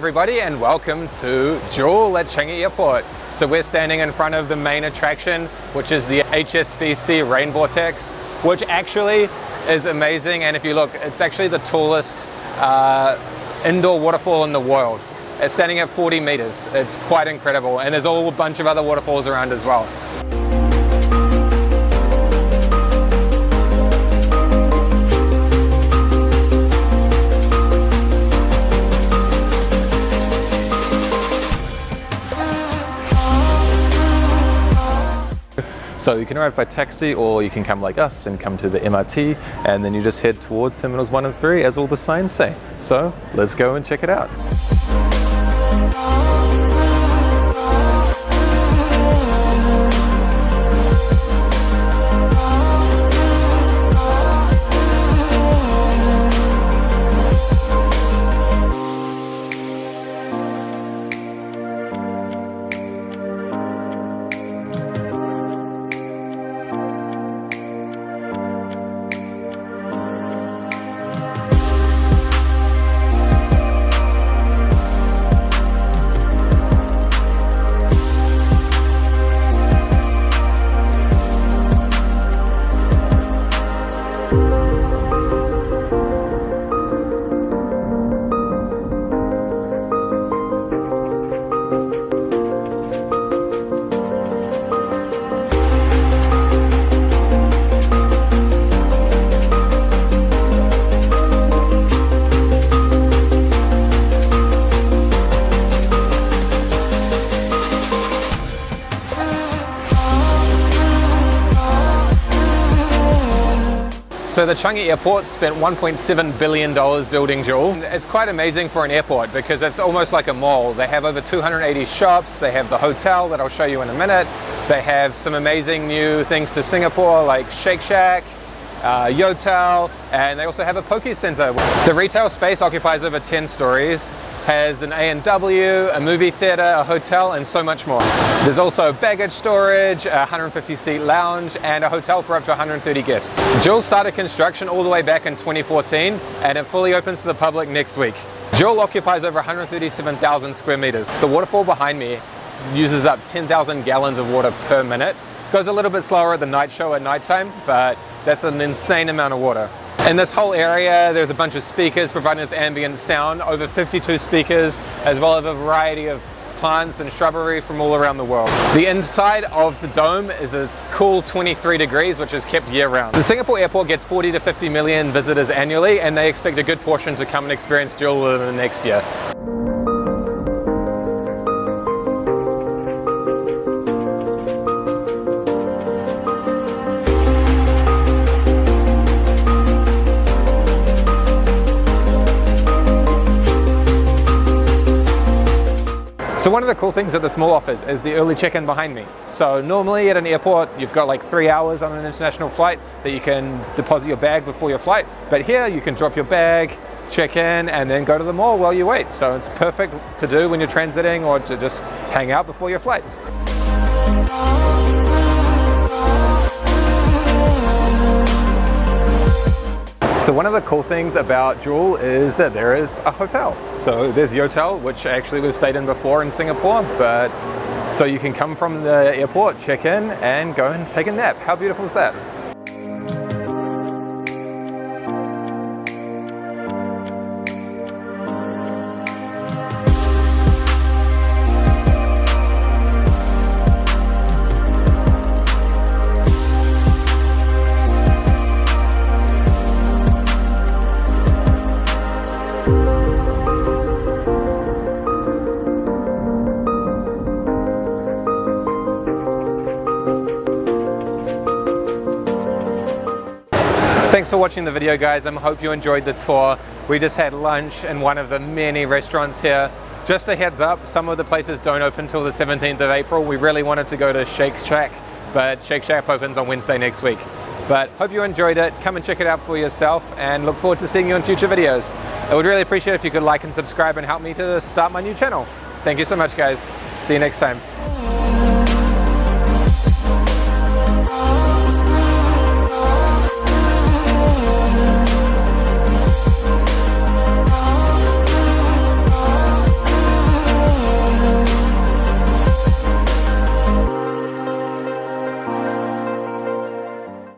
everybody, and welcome to Jewel at Changi Airport. So we're standing in front of the main attraction, which is the HSBC Rain Vortex, which actually is amazing. And if you look, it's actually the tallest indoor waterfall in the world. It's standing at 40 meters. It's quite incredible. And there's a bunch of other waterfalls around as well. So you can arrive by taxi, or you can come like us and come to the MRT, and then you just head towards Terminals 1 and 3 as all the signs say. So let's go and check it out. So the Changi Airport spent $1.7 billion building Jewel. It's quite amazing for an airport because it's almost like a mall. They have over 280 shops, they have the hotel that I'll show you in a minute. They have some amazing new things to Singapore like Shake Shack, Yotel, and they also have a Poke Center. The retail space occupies over 10 stories, has an A&W, a movie theater, a hotel, and so much more. There's also baggage storage, a 150-seat lounge, and a hotel for up to 130 guests. Jewel started construction all the way back in 2014, and it fully opens to the public next week. Jewel occupies over 137,000 square meters. The waterfall behind me uses up 10,000 gallons of water per minute. Goes a little bit slower at the night show at nighttime, but that's an insane amount of water. In this whole area, there's a bunch of speakers providing this ambient sound, over 52 speakers, as well as a variety of plants and shrubbery from all around the world. The inside of the dome is a cool 23 degrees, which is kept year round. The Singapore airport gets 40 to 50 million visitors annually, and they expect a good portion to come and experience Jewel within the next year. So one of the cool things that the mall offers is the early check-in behind me. So normally at an airport, you've got like 3 hours on an international flight that you can deposit your bag before your flight. But here you can drop your bag, check in, and then go to the mall while you wait. So it's perfect to do when you're transiting or to just hang out before your flight. So one of the cool things about Jewel is that there is a hotel. So there's Yotel, which actually we've stayed in before in Singapore, but so you can come from the airport, check in, and go and take a nap. How beautiful is that? Thanks for watching the video, guys. I hope you enjoyed the tour. We just had lunch in one of the many restaurants here. Just a heads up, some of the places don't open till the 17th of April. We really wanted to go to Shake Shack, but Shake Shack opens on Wednesday next week. But hope you enjoyed it. Come and check it out for yourself, and look forward to seeing you in future videos. I would really appreciate it if you could like and subscribe and help me to start my new channel. Thank you so much, guys. See you next time.